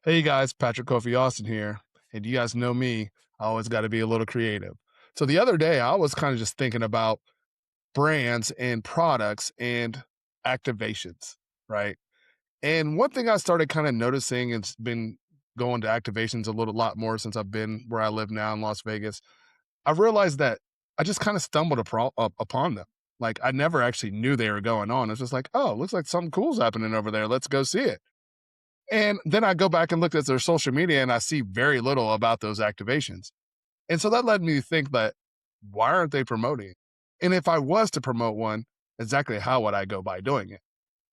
Hey guys, Patrick Kofi Austin here. And you guys know me, I always got to be a little creative. So the other day, I was kind of just thinking about brands and products and activations, right? And one thing I started kind of noticing, and it's been going to activations a little lot more since I've been where I live now in Las Vegas. I realized that I just kind of stumbled upon them. Like I never actually knew they were going on. It's just like, oh, looks like something cool's happening over there. Let's go see it. And then I go back and look at their social media and I see very little about those activations. And so that led me to think that why aren't they promoting? And if I was to promote one, exactly how would I go by doing it?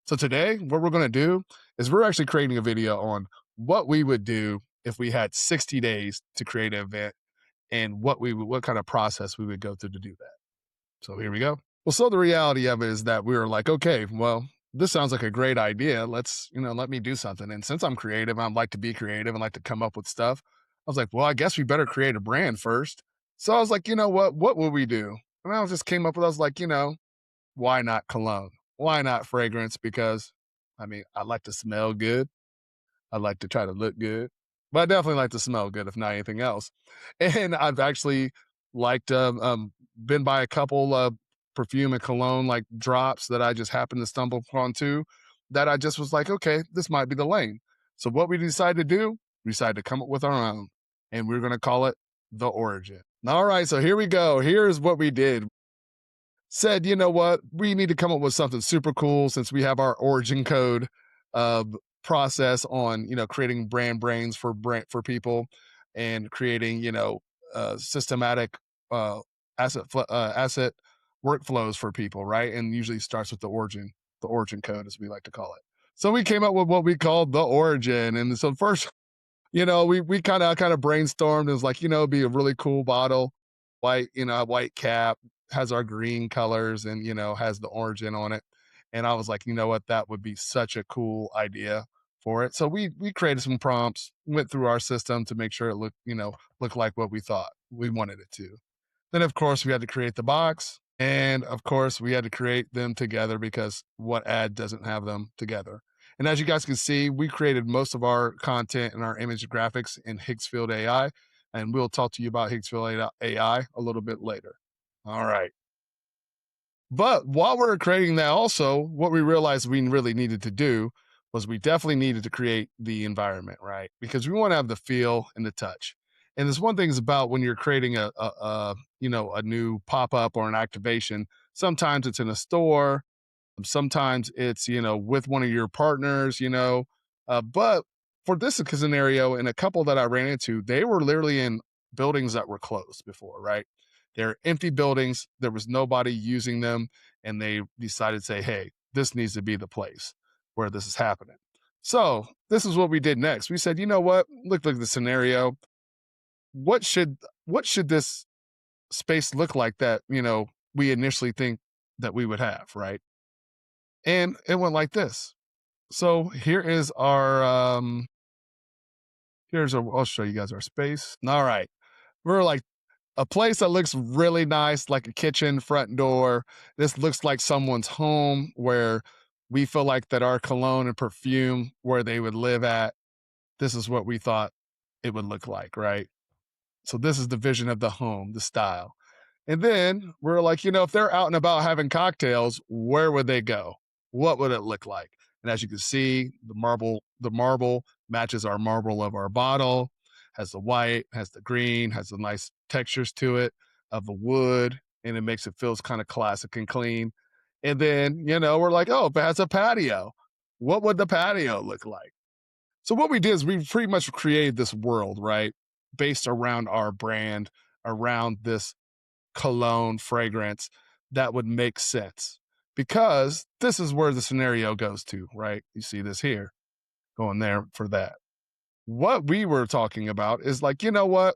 So today, what we're going to do is we're actually creating a video on what we would do if we had 60 days to create an event and what kind of process we would go through to do that. So here we go. Well, so the reality of it is that we were like, okay, well, this sounds like a great idea. Let's, let me do something. And since I'm creative, I like to be creative and like to come up with stuff. I was like, well, I guess we better create a brand first. So I was like, you know what? What will we do? And I just came up with, I was like, why not cologne? Why not fragrance? Because I like to smell good. I like to try to look good, but I definitely like to smell good, if not anything else. And I've actually liked, been by a couple of perfume and cologne like drops that I just happened to stumble upon too, that I just was like, okay, this might be the lane. So what we decided to do, we decided to come up with our own, and we're going to call it the Origin. All right, so here we go. Here's what we did. Said, you know what? We need to come up with something super cool since we have our origin code process on, creating brand brains for people and creating, systematic uh, asset workflows for people, right? And usually starts with the origin code, as we like to call it. So we came up with what we called the origin. And so first, we kind of brainstormed. It was like, it'd be a really cool bottle, white, a white cap, has our green colors and, has the origin on it. And I was like, you know what, that would be such a cool idea for it. So we created some prompts, went through our system to make sure it looked like what we thought we wanted it to. Then of course we had to create the box. And of course we had to create them together because what ad doesn't have them together? And as you guys can see, we created most of our content and our image graphics in Higgsfield AI. And we'll talk to you about Higgsfield AI a little bit later. All right. But while we're creating that also, what we realized we really needed to do was we definitely needed to create the environment, right? Because we want to have the feel and the touch. And there's one thing is about when you're creating a new pop-up or an activation, sometimes it's in a store, sometimes it's, with one of your partners, but for this scenario and a couple that I ran into, they were literally in buildings that were closed before, right? They're empty buildings. There was nobody using them. And they decided to say, hey, this needs to be the place where this is happening. So this is what we did next. We said, you know what? Look at the scenario. What should this space look like that, we initially think that we would have, right? And it went like this. So here is our I'll show you guys our space. All right. We're like a place that looks really nice, like a kitchen, front door. This looks like someone's home where we feel like that our cologne and perfume where they would live at. This is what we thought it would look like, right? So this is the vision of the home, the style. And then we're like, if they're out and about having cocktails, where would they go? What would it look like? And as you can see, the marble matches our marble of our bottle, has the white, has the green, has the nice textures to it of the wood, and it makes it feels kind of classic and clean. And then, we're like, oh, if it has a patio, what would the patio look like? So what we did is we pretty much created this world, right? Based around our brand, around this cologne fragrance that would make sense because this is where the scenario goes to, right? You see this here going there for that. What we were talking about is like, you know what?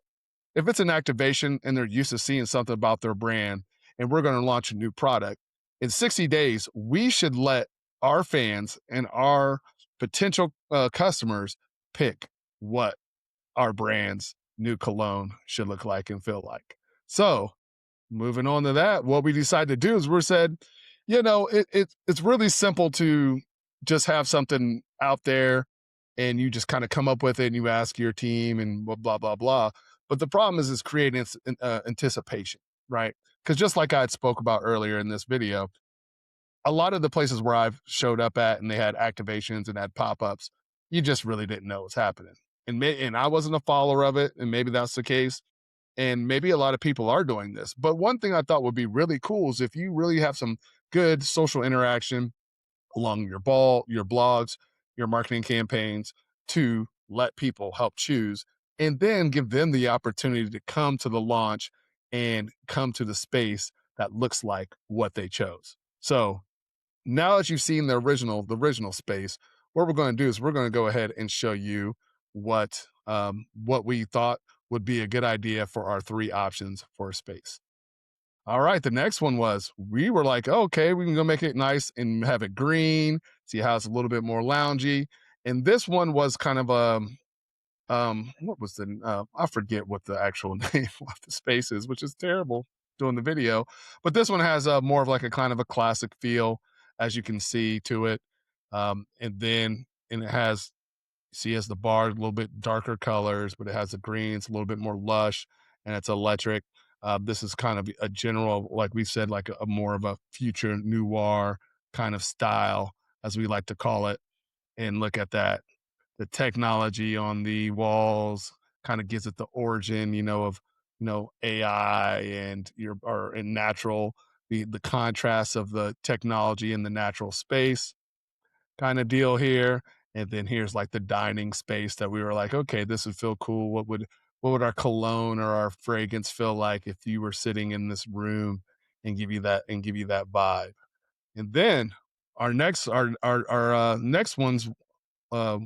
If it's an activation and they're used to seeing something about their brand and we're going to launch a new product, in 60 days, we should let our fans and our potential customers pick what our brand's new cologne should look like and feel like. So moving on to that, what we decided to do is we said, it's really simple to just have something out there and you just kind of come up with it and you ask your team and blah blah blah. But the problem is creating anticipation, right? Because just like I had spoke about earlier in this video, a lot of the places where I've showed up at and they had activations and had pop-ups, you just really didn't know what's happening. And I wasn't a follower of it, and maybe that's the case. And maybe a lot of people are doing this. But one thing I thought would be really cool is if you really have some good social interaction along your blogs, your marketing campaigns, to let people help choose, and then give them the opportunity to come to the launch and come to the space that looks like what they chose. So now that you've seen the original space, what we're going to do is we're going to go ahead and show you what we thought would be a good idea for our three options for a space. All right, the next one was we were like, oh, okay, we can go make it nice and have it green, see how it's a little bit more loungy. And this one was kind of what was I forget what the actual name of the space is, which is terrible doing the video. But this one has more of like a kind of a classic feel, as you can see to it. And it has, see, as the bar, a little bit darker colors, but it has the greens, a little bit more lush, and it's electric. This is kind of a general, like we said, like a more of a future noir kind of style, as we like to call it. And look at that. The technology on the walls kind of gives it the origin, of, AI and and natural, the contrast of the technology in the natural space kind of deal here. And then here's like the dining space that we were like, okay, this would feel cool. What would our cologne or our fragrance feel like if you were sitting in this room and give you that vibe? And then our next ones,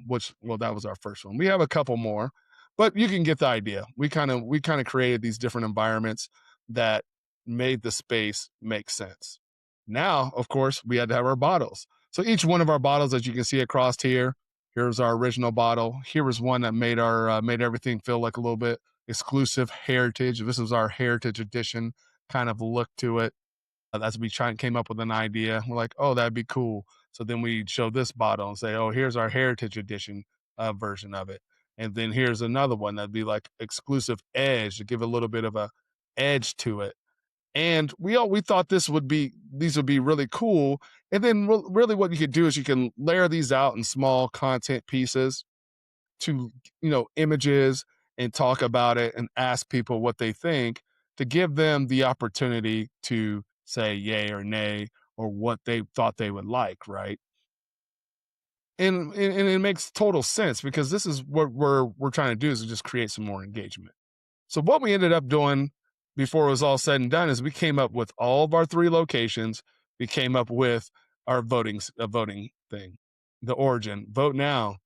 which, well, that was our first one. We have a couple more, but you can get the idea. We kind of created these different environments that made the space make sense. Now, of course, we had to have our bottles. So each one of our bottles, as you can see across here, here's our original bottle. Here was one that made everything feel like a little bit exclusive heritage. This was our heritage edition kind of look to it. As we came up with an idea, we're like, oh, that'd be cool. So then we show this bottle and say, oh, here's our heritage edition version of it. And then here's another one that'd be like exclusive edge to give a little bit of a edge to it. And we thought these would be really cool. And then really what you could do is you can layer these out in small content pieces to, images, and talk about it and ask people what they think, to give them the opportunity to say yay or nay, or what they thought they would like, right? And it makes total sense, because this is what we're trying to do, is to just create some more engagement. So what we ended up doing before it was all said and done is we came up with all of our three locations. We came up with our voting thing, the origin. Vote now.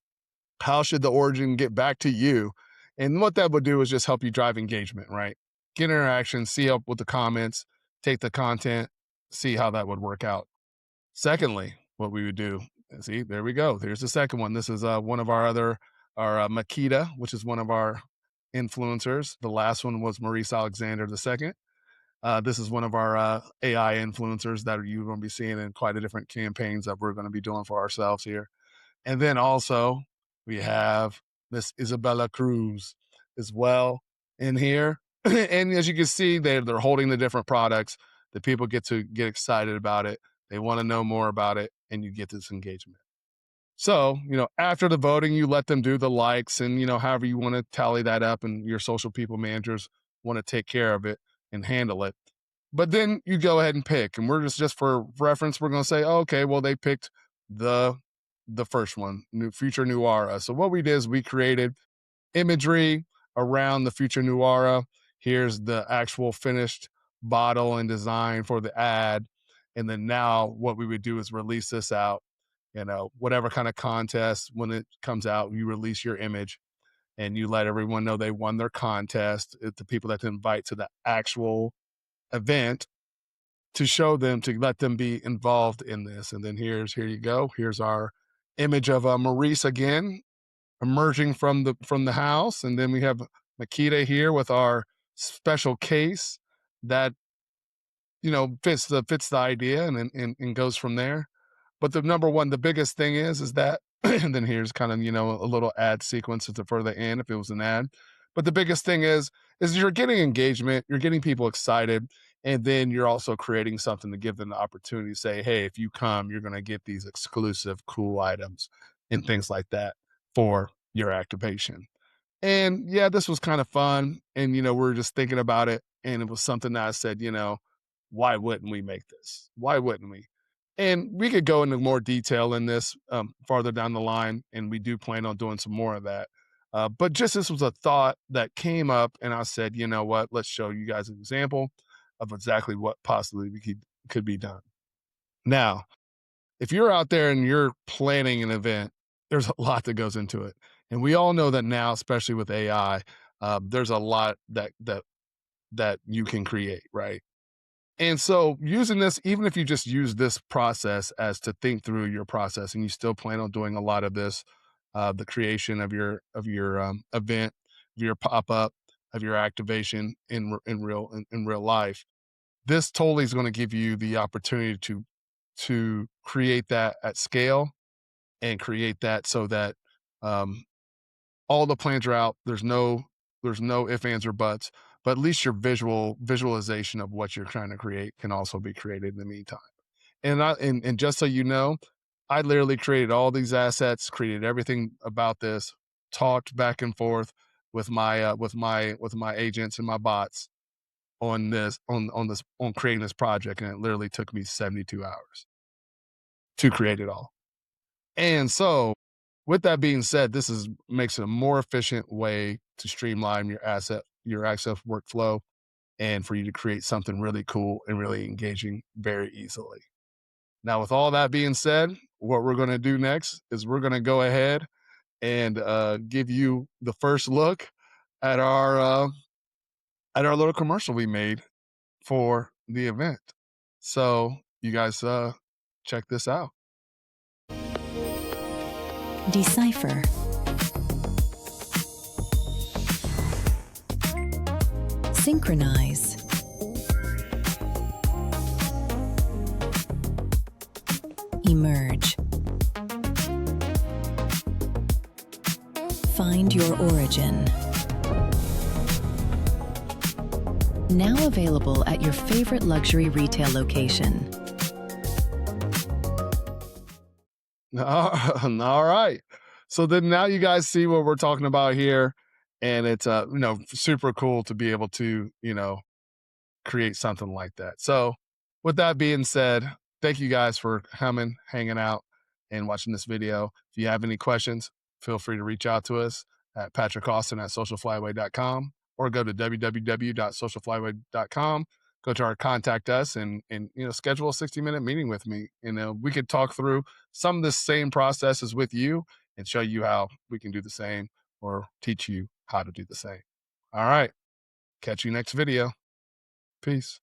How should the origin get back to you? And what that would do is just help you drive engagement, right? Get interaction, see up with the comments, take the content, see how that would work out. Secondly, what we would do, see, there we go. There's the second one. This is one of our Makita, which is one of our influencers. The last one was Maurice Alexander II. This is one of our AI influencers that you're going to be seeing in quite a different campaigns that we're going to be doing for ourselves here. And then also we have Miss Isabella Cruz as well in here. And as you can see, they're holding the different products. The people get to get excited about it. They want to know more about it, and you get this engagement. So, after the voting, you let them do the likes, and, however you want to tally that up, and your social people managers want to take care of it and handle it. But then you go ahead and pick, and we're just for reference, we're going to say, oh, okay, well, they picked the first one, Future Noir. So what we did is we created imagery around the Future Noir. Here's the actual finished bottle and design for the ad. And then now what we would do is release this out, whatever kind of contest, when it comes out, you release your image and you let everyone know they won their contest. The people that to invite to the actual event, to show them, to let them be involved in this. And then here you go. Here's our image of Maurice again, emerging from the house. And then we have Makita here with our special case that, fits the idea, and goes from there. But the number one, the biggest thing is that, and then here's kind of, a little ad sequence at the further end if it was an ad. But the biggest thing is you're getting engagement, you're getting people excited, and then you're also creating something to give them the opportunity to say, hey, if you come, you're going to get these exclusive cool items and things like that for your activation. And yeah, this was kind of fun. And, we were just thinking about it. And it was something that I said, why wouldn't we make this? Why wouldn't we? And we could go into more detail in this farther down the line. And we do plan on doing some more of that. But just this was a thought that came up. And I said, you know what? Let's show you guys an example of exactly what possibly could be done. Now, if you're out there and you're planning an event, there's a lot that goes into it. And we all know that now, especially with AI, there's a lot that you can create, right? And so using this, even if you just use this process as to think through your process, and you still plan on doing a lot of this, the creation of your event, of your pop up, of your activation in real life, this totally is going to give you the opportunity to create that at scale and create that so that um, all the plans are out. There's no ifs, ands, or buts, but at least your visualization of what you're trying to create can also be created in the meantime. And just so you know, I literally created all these assets, created everything about this, talked back and forth with my agents and my bots on creating this project, and it literally took me 72 hours to create it all. And so, with that being said, this is makes it a more efficient way to streamline your access workflow, and for you to create something really cool and really engaging very easily. Now, with all that being said, what we're going to do next is we're going to go ahead and give you the first look at our little commercial we made for the event. So you guys check this out. Decipher. Synchronize. Emerge. Find your origin. Now available at your favorite luxury retail location. All right. So then now you guys see what we're talking about here. And it's super cool to be able to, create something like that. So with that being said, thank you guys for coming, hanging out, and watching this video. If you have any questions, feel free to reach out to us at patrickaustin@socialflyway.com or go to www.socialflyway.com. Go to our contact us and schedule a 60-minute meeting with me. We could talk through some of the same processes with you and show you how we can do the same or teach you how to do the same. All right. Catch you next video. Peace.